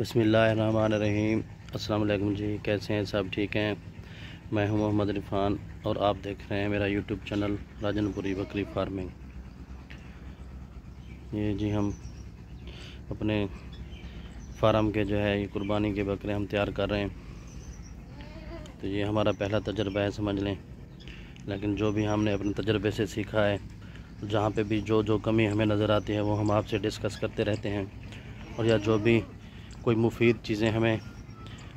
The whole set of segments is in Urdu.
بسم اللہ الرحمن الرحیم۔ السلام علیکم جی، کیسے ہیں؟ سب ٹھیک ہیں؟ میں ہوں محمد عرفان اور آپ دیکھ رہے ہیں میرا یوٹیوب چینل راجن پوری بکری فارمنگ۔ یہ جی ہم اپنے فارم کے جو ہے یہ قربانی کے بکرے ہم تیار کر رہے ہیں، تو یہ ہمارا پہلا تجربہ ہے سمجھ لیں، لیکن جو بھی ہم نے اپنے تجربے سے سیکھا ہے، جہاں پہ بھی جو کمی ہمیں نظر آتی ہے وہ ہم آپ سے ڈسکس کرتے رہتے ہیں، اور یا جو بھی کوئی مفید چیزیں ہمیں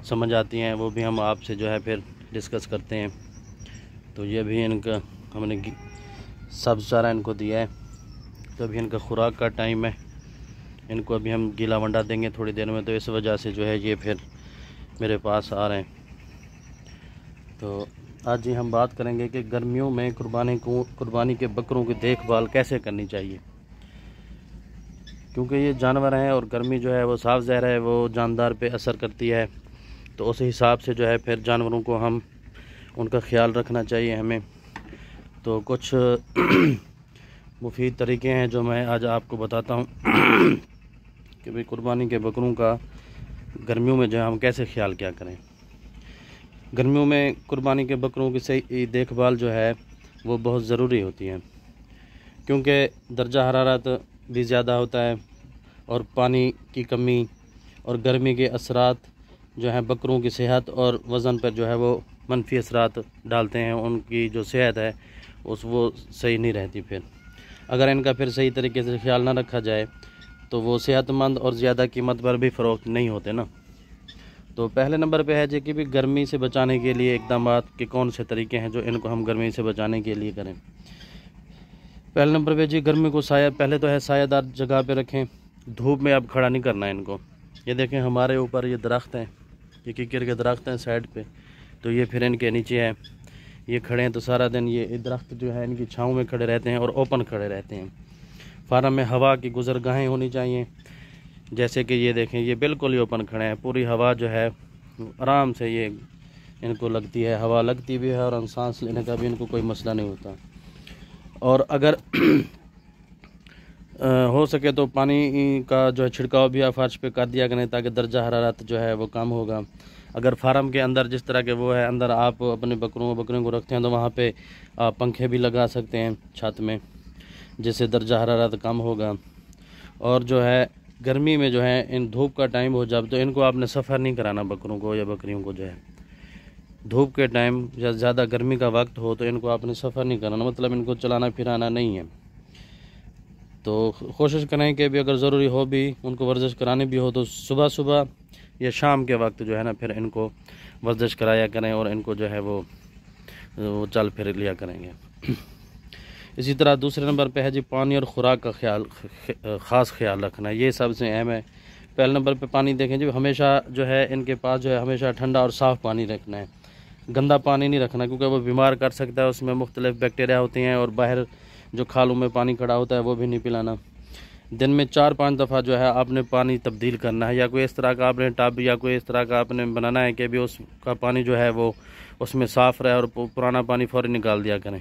سمجھ آتی ہیں وہ بھی ہم آپ سے جو ہے پھر ڈسکس کرتے ہیں۔ تو یہ بھی ان کا ہم نے سبز چارہ ان کو دیا ہے، تو ابھی ان کا خوراک کا ٹائم ہے، ان کو ابھی ہم گیلا ونڈا دیں گے تھوڑی دیر میں، تو اس وجہ سے جو ہے یہ پھر میرے پاس آ رہے ہیں۔ تو آج جی ہم بات کریں گے کہ گرمیوں میں قربانی کے بکروں کی دیکھ بھال کیسے کرنی چاہیے، کیونکہ یہ جانور ہیں اور گرمی جو ہے وہ صاف ظاہر ہے وہ جاندار پہ اثر کرتی ہے، تو اس حساب سے جو ہے پھر جانوروں کو ہم ان کا خیال رکھنا چاہیے ہمیں۔ تو کچھ مفید طریقے ہیں جو میں آج آپ کو بتاتا ہوں کہ بھئی قربانی کے بکروں کا گرمیوں میں جو ہے ہم کیسے خیال کیا کریں۔ گرمیوں میں قربانی کے بکروں کی صحیح دیکھ بھال جو ہے وہ بہت ضروری ہوتی ہے، کیونکہ درجہ حرارت بھی زیادہ ہوتا ہے اور پانی کی کمی اور گرمی کے اثرات جو ہیں بکروں کی صحت اور وزن پر جو ہے وہ منفی اثرات ڈالتے ہیں، ان کی جو صحت ہے وہ صحیح نہیں رہتی۔ پھر اگر ان کا پھر صحیح طریقے سے خیال نہ رکھا جائے تو وہ صحت مند اور زیادہ قیمت پر بھی فروخت نہیں ہوتے نا۔ تو پہلے نمبر پہ ہے جی کہ بھی گرمی سے بچانے کے لیے اقدامات کے کون سے طریقے ہیں جو ان کو ہم گرمی سے بچانے کے لیے کریں۔ پہلے نمبر پہ جی گرمی کو پہلے تو ہے سایہ دار جگہ پہ رکھیں، دھوپ میں اب کھڑا نہیں کرنا ہے ان کو۔ یہ دیکھیں ہمارے اوپر یہ درخت ہیں، یہ ککر کے درخت ہیں سائڈ پہ، تو یہ پھر ان کے نیچے ہے، یہ کھڑے ہیں تو سارا دن یہ درخت جو ہے ان کی چھاؤں میں کھڑے رہتے ہیں اور اوپن کھڑے رہتے ہیں۔ فارم میں ہوا کی گزرگاہیں ہونی چاہیے، جیسے کہ یہ دیکھیں یہ بالکل ہی اوپن کھڑے ہیں، پوری ہوا جو ہے آرام سے یہ ان کو لگتی ہے، ہوا لگتی بھی ہے اور سانس لینے کا بھی ان کو کوئی مسئلہ نہیں ہوتا۔ اور اگر ہو سکے تو پانی کا جو ہے چھڑکاؤ بھی آپ فرش پہ کر دیا کریں تاکہ درجہ حرارت جو ہے وہ کم ہوگا۔ اگر فارم کے اندر جس طرح کے وہ ہے اندر آپ اپنے بکریوں کو رکھتے ہیں تو وہاں پہ آپ پنکھے بھی لگا سکتے ہیں چھت میں، جس سے درجہ حرارت کم ہوگا۔ اور جو ہے گرمی میں جو ہے ان دھوپ کا ٹائم ہو جب تو ان کو آپ نے سفر نہیں کرانا بکروں کو یا بکریوں کو، جو ہے دھوپ کے ٹائم یا زیادہ گرمی کا وقت ہو تو ان کو آپ نے سفر نہیں کرانا، مطلب ان کو چلانا پھرانا نہیں ہے۔ تو کوشش کریں کہ بھی اگر ضروری ہو بھی ان کو ورزش کرانی بھی ہو تو صبح یا شام کے وقت جو ہے نا پھر ان کو ورزش کرایا کریں اور ان کو جو ہے وہ چل پھر لیا کریں گے۔ اسی طرح دوسرے نمبر پہ ہے جی پانی اور خوراک کا خاص خیال رکھنا، یہ سب سے اہم ہے۔ پہلے نمبر پہ پانی دیکھیں جی ہمیشہ جو ہے ان کے پاس جو ہے ہمیشہ ٹھنڈا اور صاف پانی رکھنا ہے، گندا پانی نہیں رکھنا، کیونکہ وہ بیمار کر سکتا ہے، اس میں مختلف بیکٹیریا ہوتے ہیں، اور باہر جو کھالوں میں پانی کھڑا ہوتا ہے وہ بھی نہیں پلانا۔ دن میں 4-5 دفعہ جو ہے آپ نے پانی تبدیل کرنا ہے، یا کوئی اس طرح کا آپ نے ٹب یا کوئی اس طرح کا آپ نے بنانا ہے کہ بھی اس کا پانی جو ہے وہ اس میں صاف رہے اور پرانا پانی فوری نکال دیا کریں۔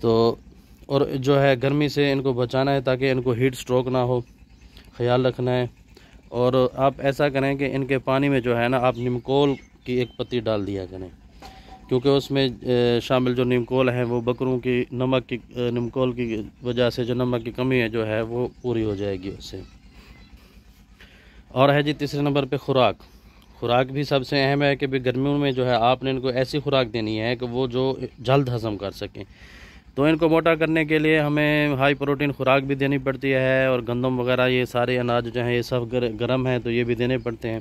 تو اور جو ہے گرمی سے ان کو بچانا ہے تاکہ ان کو ہیٹ سٹروک نہ ہو، خیال رکھنا ہے۔ اور آپ ایسا کریں کہ ان کے پانی میں جو ہے نا آپ نمکول کی ایک پتی ڈال دیا کریں، کیونکہ اس میں شامل جو نمکول ہیں وہ بکروں کی نمکول کی وجہ سے جو نمک کی کمی ہے جو ہے وہ پوری ہو جائے گی اس سے۔ اور ہے جی تیسرے نمبر پہ خوراک بھی سب سے اہم ہے کہ بھی گرمیوں میں جو ہے آپ نے ان کو ایسی خوراک دینی ہے کہ وہ جو جلد ہضم کر سکیں۔ تو ان کو موٹا کرنے کے لیے ہمیں ہائی پروٹین خوراک بھی دینی پڑتی ہے، اور گندم وغیرہ یہ سارے اناج جو ہیں یہ سب گرم ہیں تو یہ بھی دینے پڑتے ہیں،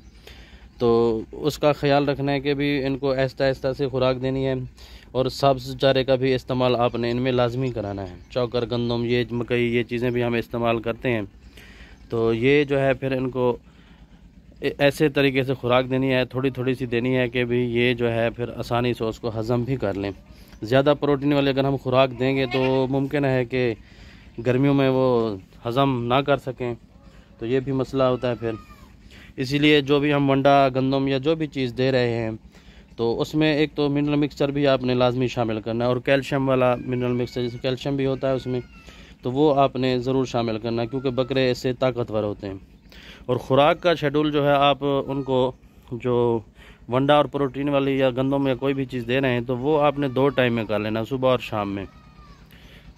تو اس کا خیال رکھنا ہے کہ بھی ان کو آہستہ آہستہ سے خوراک دینی ہے۔ اور سبز چارے کا بھی استعمال آپ نے ان میں لازمی کرانا ہے، چوکر، گندم، یہ مکئی، یہ چیزیں بھی ہم استعمال کرتے ہیں، تو یہ جو ہے پھر ان کو ایسے طریقے سے خوراک دینی ہے، تھوڑی سی دینی ہے کہ بھی یہ جو ہے پھر آسانی سے اس کو ہضم بھی کر لیں۔ زیادہ پروٹین والے اگر ہم خوراک دیں گے تو ممکن ہے کہ گرمیوں میں وہ ہضم نہ کر سکیں، تو یہ بھی مسئلہ ہوتا ہے پھر۔ اسی لیے جو بھی ہم ونڈا، گندم یا جو بھی چیز دے رہے ہیں تو اس میں ایک تو منرل مکسچر بھی آپ نے لازمی شامل کرنا ہے، اور کیلشیم والا منرل مکسچر جیسے کیلشیم بھی ہوتا ہے اس میں، تو وہ آپ نے ضرور شامل کرنا ہے، کیونکہ بکرے اس سے طاقتور ہوتے ہیں۔ اور خوراک کا شیڈول جو ہے آپ ان کو جو ونڈا اور پروٹین والی یا گندم یا کوئی بھی چیز دے رہے ہیں تو وہ آپ نے 2 ٹائم میں کر لینا، صبح اور شام میں،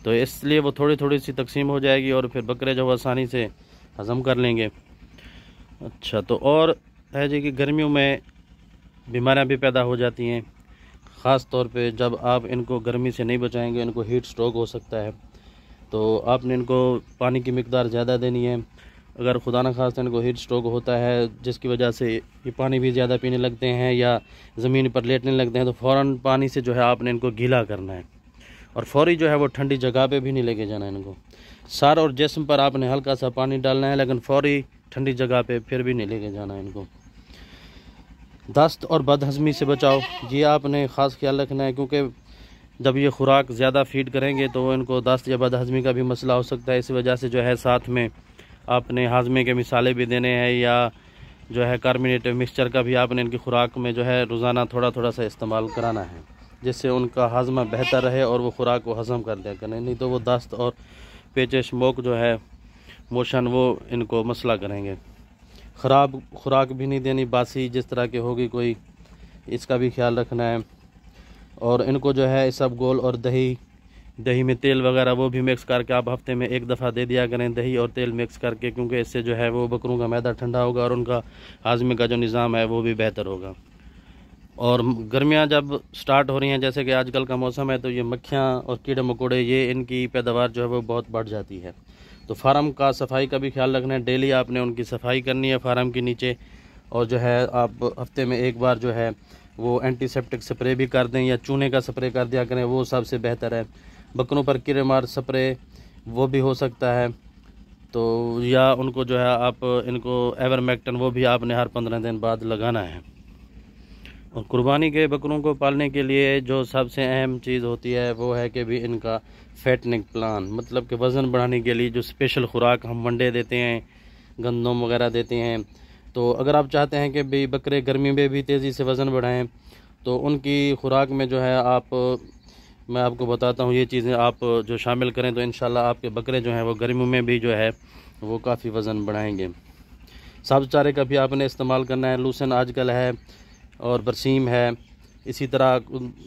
تو اس لیے وہ تھوڑی تھوڑی سی تقسیم ہو جائے گی اور پھر بکرے جو آسانی سے ہضم کر لیں گے۔ اچھا، تو اور ہے جی کہ گرمیوں میں بیماریاں بھی پیدا ہو جاتی ہیں، خاص طور پہ جب آپ ان کو گرمی سے نہیں بچائیں گے، ان کو ہیٹ سٹروک ہو سکتا ہے، تو آپ نے ان کو پانی کی مقدار زیادہ دینی ہے۔ اگر خدا نخواستہ ان کو ہیٹ سٹروک ہوتا ہے جس کی وجہ سے یہ پانی بھی زیادہ پینے لگتے ہیں یا زمین پر لیٹنے لگتے ہیں، تو فوراً پانی سے جو ہے آپ نے ان کو گیلا کرنا ہے، اور فوری جو ہے وہ ٹھنڈی جگہ پہ بھی نہیں لے کے جانا ہے ان کو۔ سر اور جسم پر آپ نے ہلکا سا پانی ڈالنا ہے، لیکن فوری ٹھنڈی جگہ پہ پھر بھی نہیں لے کے جانا ہے ان کو۔ دست اور بد ہضمی سے بچاؤ، یہ آپ نے خاص خیال رکھنا ہے، کیونکہ جب یہ خوراک زیادہ فیڈ کریں گے تو ان کو دست یا بد ہضمی کا بھی مسئلہ ہو سکتا ہے۔ اس وجہ سے جو ہے ساتھ میں آپ نے ہاضمے کے مسالے بھی دینے ہیں، یا جو ہے کاربونیٹڈ مکسچر کا بھی آپ نے ان کی خوراک میں جو ہے روزانہ تھوڑا تھوڑا سا استعمال کرانا ہے، جس سے ان کا ہاضمہ بہتر رہے اور وہ خوراک کو ہضم کر دیا کریں، نہیں تو وہ دست اور پیچش موک جو ہے موشن وہ ان کو مسئلہ کریں گے۔ خراب خوراک بھی نہیں دینی، باسی جس طرح کی ہوگی کوئی، اس کا بھی خیال رکھنا ہے۔ اور ان کو جو ہے سب گول اور دہی میں تیل وغیرہ وہ بھی مکس کر کے آپ ہفتے میں 1 دفعہ دے دیا کریں، دہی اور تیل مکس کر کے، کیونکہ اس سے جو ہے وہ بکروں کا معدہ ٹھنڈا ہوگا اور ان کا ہاضمے کا جو نظام ہے وہ بھی بہتر ہوگا۔ اور گرمیاں جب سٹارٹ ہو رہی ہیں جیسے کہ آج کل کا موسم ہے، تو یہ مکھیاں اور کیڑے مکوڑے یہ ان کی پیداوار جو ہے وہ بہت بڑھ جاتی ہے، تو فارم کا صفائی کا بھی خیال رکھنا ہے۔ ڈیلی آپ نے ان کی صفائی کرنی ہے فارم کے نیچے، اور جو ہے آپ ہفتے میں 1 بار جو ہے وہ اینٹی سیپٹک سپرے بھی کر دیں یا چونے کا سپرے کر دیا کریں، وہ سب سے بہتر ہے۔ بکروں پر کیڑے مار سپرے وہ بھی ہو سکتا ہے، تو یا ان کو جو ہے آپ ان کو ایورمیکٹن وہ بھی آپ نے ہر 15 دن بعد لگانا ہے۔ اور قربانی کے بکروں کو پالنے کے لیے جو سب سے اہم چیز ہوتی ہے وہ ہے کہ بھی ان کا فیٹنگ پلان، مطلب کہ وزن بڑھانے کے لیے جو اسپیشل خوراک ہم ونڈے دیتے ہیں، گندم وغیرہ دیتے ہیں، تو اگر آپ چاہتے ہیں کہ بھی بکرے گرمی میں بھی تیزی سے وزن بڑھائیں تو ان کی خوراک میں جو ہے میں آپ کو بتاتا ہوں یہ چیزیں آپ جو شامل کریں تو انشاءاللہ آپ کے بکرے جو ہیں وہ گرمیوں میں بھی جو ہے وہ کافی وزن بڑھائیں گے۔ سبز چارے کا بھی آپ نے استعمال کرنا ہے، لوسن آج کل ہے اور برسیم ہے، اسی طرح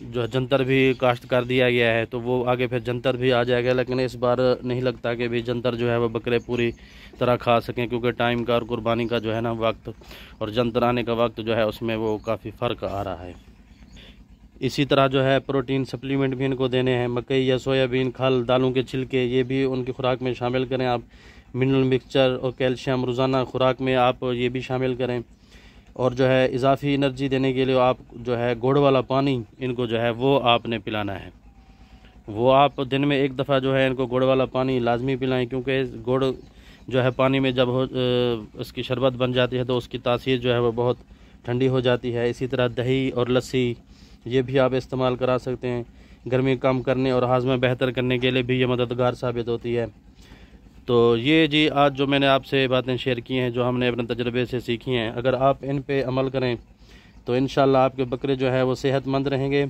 جو ہے جنتر بھی کاشت کر دیا گیا ہے، تو وہ آگے پھر جنتر بھی آ جائے گا، لیکن اس بار نہیں لگتا کہ بھی جنتر جو ہے وہ بکرے پوری طرح کھا سکیں، کیونکہ ٹائم کا اور قربانی کا جو ہے نا وقت اور جنتر آنے کا وقت جو ہے اس میں وہ کافی فرق آ رہا ہے۔ اسی طرح جو ہے پروٹین سپلیمنٹ بھی ان کو دینے ہیں، مکئی یا سویابین، کھل، دالوں کے چھلکے، یہ بھی ان کی خوراک میں شامل کریں آپ۔ منرل مکسچر اور کیلشیم روزانہ خوراک میں آپ یہ بھی شامل کریں، اور جو ہے اضافی انرجی دینے کے لیے آپ جو ہے گڑ والا پانی ان کو جو ہے وہ آپ نے پلانا ہے، وہ آپ دن میں 1 دفعہ جو ہے ان کو گڑ والا پانی لازمی پلائیں، کیونکہ گڑ جو ہے پانی میں جب اس کی شربت بن جاتی ہے تو اس کی تاثیر جو ہے وہ بہت ٹھنڈی ہو جاتی ہے۔ اسی طرح دہی اور لسی یہ بھی آپ استعمال کرا سکتے ہیں، گرمی کم کرنے اور ہاضمہ بہتر کرنے کے لیے بھی یہ مددگار ثابت ہوتی ہے۔ تو یہ جی آج جو میں نے آپ سے باتیں شیئر کی ہیں جو ہم نے اپنے تجربے سے سیکھی ہیں، اگر آپ ان پہ عمل کریں تو انشاءاللہ آپ کے بکرے جو ہے وہ صحت مند رہیں گے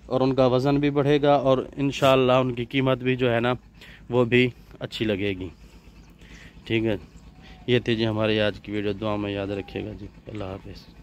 اور ان کا وزن بھی بڑھے گا، اور انشاءاللہ ان کی قیمت بھی جو ہے نا وہ بھی اچھی لگے گی۔ ٹھیک ہے، یہ تھی جی ہماری آج کی ویڈیو، دعا میں یاد رکھیے گا جی، اللہ حافظ۔